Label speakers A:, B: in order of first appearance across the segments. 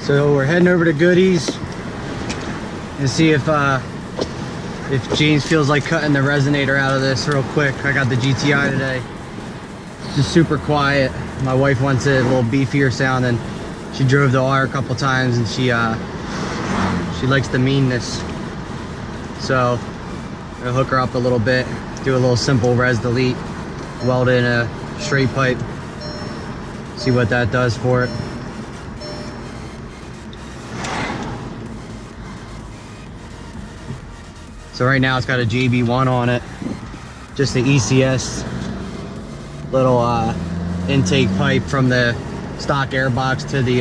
A: So we're heading over to Goodies and see if James feels like cutting the Resonator out of this real quick. I got the GTI today. It's just super quiet. My wife wants it a little beefier sound, and she drove the R a couple times, and she likes the meanness. So I'll hook her up a little bit, do a little simple res delete, weld in a straight pipe, see what that does for it. So right now it's got a JB1 on it, just the ECS little intake pipe from the stock airbox to the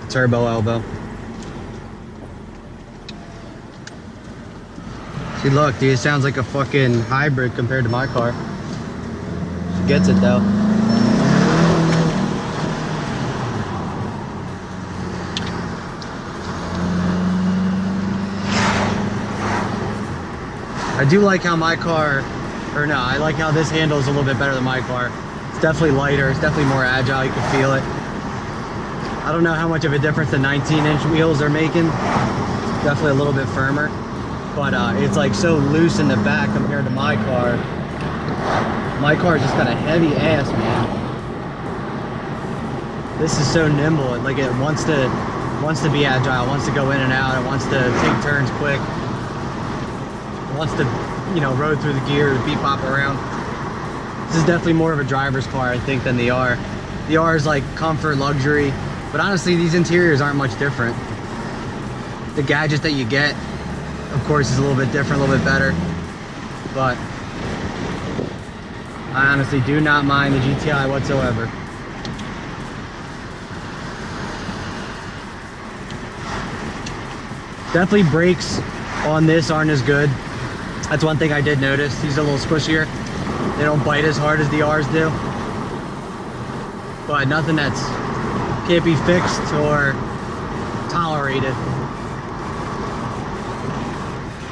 A: turbo elbow. See, look, dude, it sounds like a fucking hybrid compared to my car. She gets it though. I do like how my car, or no, I like how this handles a little bit better than my car. It's definitely lighter, it's definitely more agile, you can feel it. I don't know how much of a difference the 19-inch wheels are making. It's definitely a little bit firmer, but it's like so loose in the back compared to my car. My car's just got a heavy ass, man. This is so nimble, like it wants to be agile, it wants to go in and out, it wants to take turns quick. Wants to, you know, road through the gears, beep bop around. This is definitely more of a driver's car, I think, than the R. The R is like comfort, luxury, but honestly, these interiors aren't much different. The gadget that you get, of course, is a little bit different, a little bit better, but I honestly do not mind the GTI whatsoever. Definitely brakes on this aren't as good. That's one thing I did notice. These are a little squishier. They don't bite as hard as the R's do. But nothing that's can't be fixed or tolerated.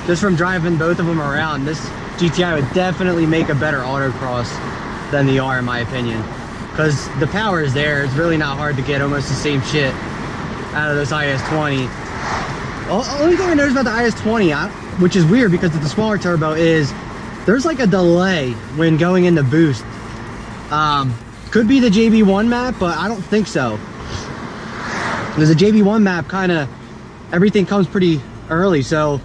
A: Just from driving both of them around, this GTI would definitely make a better autocross than the R, in my opinion. Because the power is there. It's really not hard to get almost the same shit out of this IS-20. The only thing I noticed about the IS-20, which is weird because it's a smaller turbo, is there's like a delay when going into boost. Could be the JB1 map, but I don't think so. Because the JB1 map everything comes pretty early, so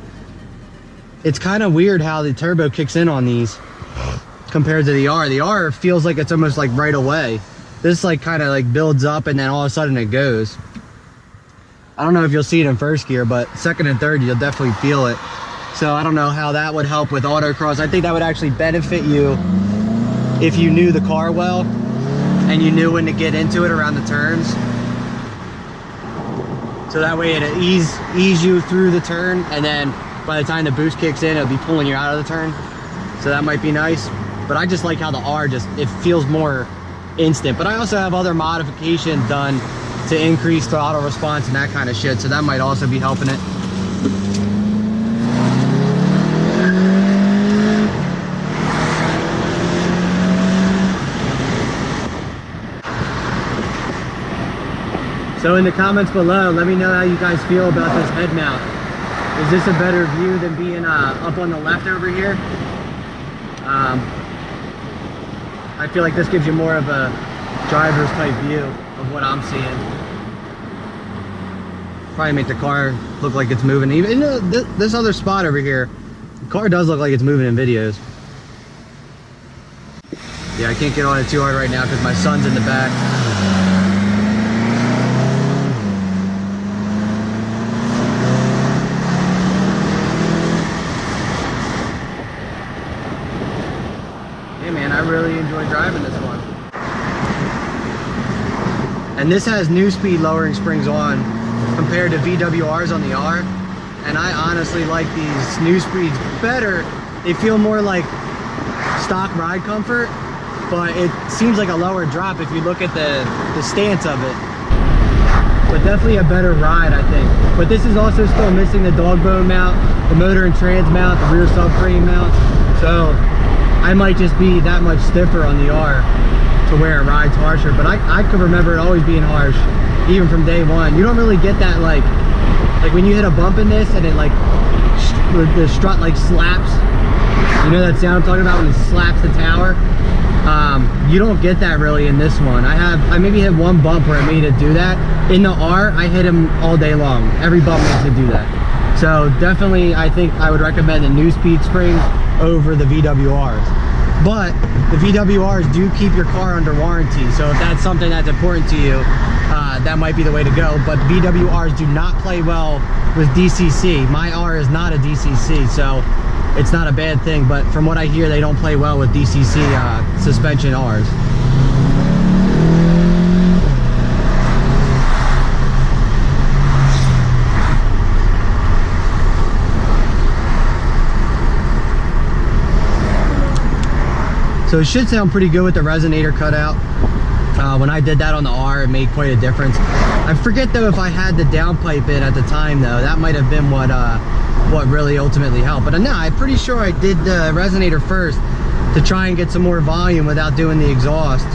A: it's kind of weird how the turbo kicks in on these compared to the R. The R feels like it's almost like right away. This like kind of like builds up and then all of a sudden it goes. I don't know if you'll see it in first gear, but second and third, you'll definitely feel it. So I don't know how that would help with autocross. I think that would actually benefit you if you knew the car well and you knew when to get into it around the turns. So that way it'll ease you through the turn, and then by the time the boost kicks in, it'll be pulling you out of the turn. So that might be nice. But I just like how the R it feels more instant. But I also have other modifications done to increase throttle response and that kind of shit, so that might also be helping it. So in the comments below, let me know how you guys feel about this head mount. Is this a better view than being up on the left over here? I feel like this gives you more of a driver's type view of what I'm seeing. Probably make the car look like it's moving. Even this other spot over here, the car does look like it's moving in videos. Yeah, I can't get on it too hard right now because my son's in the back. Hey man, I really enjoy driving this one. And this has new speed lowering springs on compared to VWRs on the R, and I honestly like these new speeds better. They feel more like stock ride comfort, but it seems like a lower drop if you look at the stance of it. But definitely a better ride, I think. But this is also still missing the dog bone mount, the motor and trans mount, the rear subframe mount, so I might just be that much stiffer on the R. to where it rides harsher. But I could remember it always being harsh, even from day one. You don't really get that like when you hit a bump in this and it like the strut like slaps. You know that sound I'm talking about when it slaps the tower? You don't get that really in this one. I maybe hit one bump where it made it do that. In the R, I hit him all day long. Every bump makes it do that. So definitely, I think I would recommend the new speed springs over the VWRs. But the VWRs do keep your car under warranty. So if that's something that's important to you, that might be the way to go. But VWRs do not play well with DCC. My R is not a DCC, so it's not a bad thing. But from what I hear, they don't play well with DCC suspension Rs. So it should sound pretty good with the resonator cutout. When I did that on the R, it made quite a difference. I forget though if I had the downpipe in at the time though. That might have been what really ultimately helped. But no, I'm pretty sure I did the resonator first to try and get some more volume without doing the exhaust.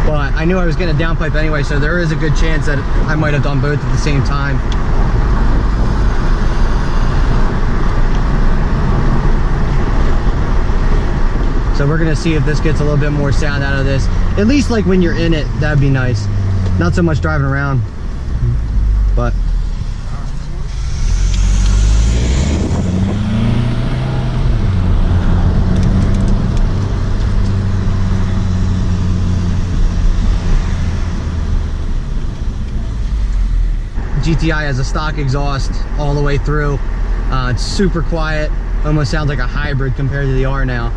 A: But I knew I was getting a downpipe anyway, so there is a good chance that I might have done both at the same time. So we're gonna see if this gets a little bit more sound out of this. At least like when you're in it, that'd be nice. Not so much driving around, but. GTI has a stock exhaust all the way through. It's super quiet, almost sounds like a hybrid compared to the R now.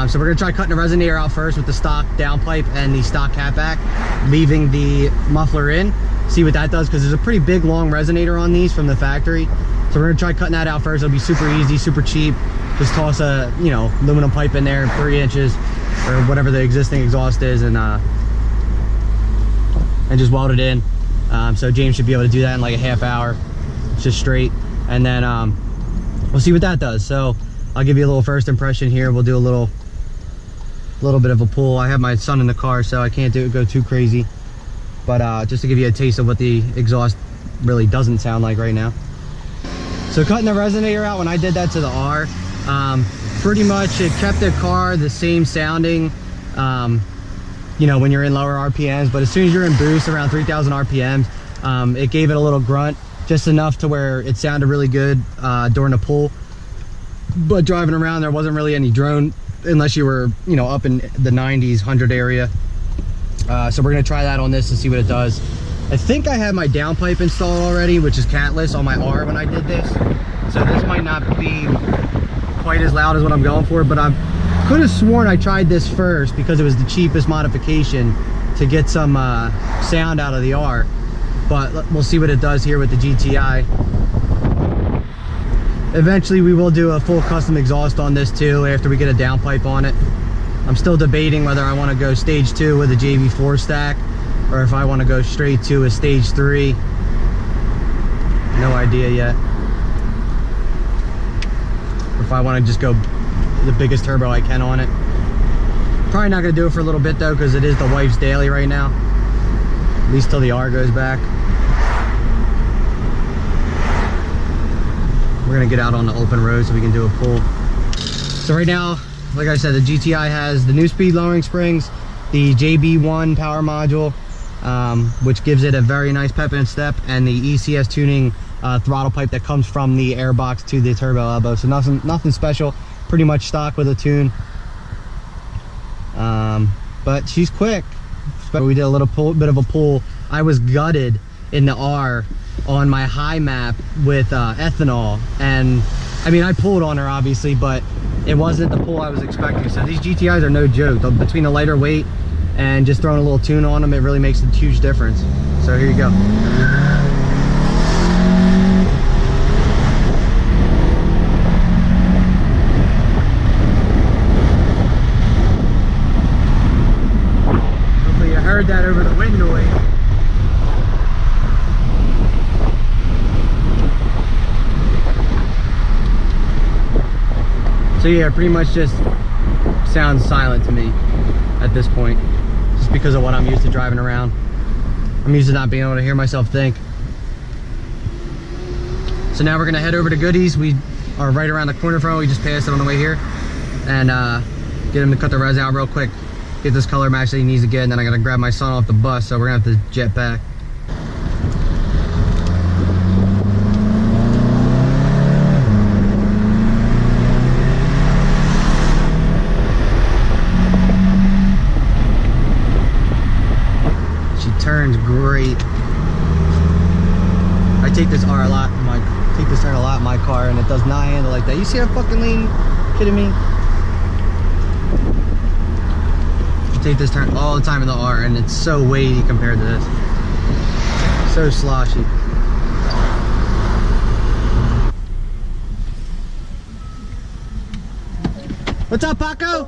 A: So we're gonna try cutting the resonator out first with the stock downpipe and the stock catback, leaving the muffler in, see what that does, because there's a pretty big long resonator on these from the factory. So we're gonna try cutting that out first. It'll be super easy, super cheap. Just toss a, you know, aluminum pipe in there, 3 inches, or whatever the existing exhaust is, and just weld it in. So James should be able to do that in like a half hour, just straight. And then we'll see what that does. So I'll give you a little first impression here. We'll do a little bit of a pull. I have my son in the car, so I can't go too crazy. But just to give you a taste of what the exhaust really doesn't sound like right now. So cutting the resonator out, when I did that to the R, pretty much it kept the car the same sounding, you know, when you're in lower RPMs. But as soon as you're in boost around 3,000 RPMs, it gave it a little grunt, just enough to where it sounded really good during the pull. But driving around, there wasn't really any drone unless you were, you know, up in the 90s, 100 area. So we're gonna try that on this and see what it does. I think I had my downpipe installed already, which is catless on my R when I did this. So this might not be quite as loud as what I'm going for, but I could have sworn I tried this first because it was the cheapest modification to get some sound out of the R. But we'll see what it does here with the GTI. Eventually we will do a full custom exhaust on this too after we get a downpipe on it. I'm still debating whether I want to go stage 2 with a JV4 stack or if I want to go straight to a stage 3. No idea yet. Or if I want to just go the biggest turbo I can on it. Probably not going to do it for a little bit though, because it is the wife's daily right now. At least till the R goes back. We're gonna get out on the open road so we can do a pull. So right now, like I said, the GTI has the new speed lowering springs, the JB1 power module, which gives it a very nice pep and step, and the ECS tuning throttle pipe that comes from the airbox to the turbo elbow. So nothing special, pretty much stock with a tune. But she's quick. We did a little bit of a pull. I was gutted in the R on my high map with ethanol, and I mean I pulled on her obviously, but it wasn't the pull I was expecting. So these GTIs are no joke. Between the lighter weight and just throwing a little tune on them, it really makes a huge difference. So here you go. Hopefully you heard that over the wind noise. So yeah, pretty much just sounds silent to me at this point, just because of what I'm used to driving around. I'm used to not being able to hear myself think. So now we're gonna head over to Goody's. We are right around the corner from it. We just passed it on the way here, and get him to cut the res out real quick, get this color match that he needs to get, and then I gotta grab my son off the bus, so we're gonna have to jet back. She turns great. I take this R a lot in my take this turn a lot in my car, and it does not handle like that. You see that fucking lean? Kidding me? I take this turn all the time in the R, and it's so weighty compared to this. So sloshy. What's up, Paco?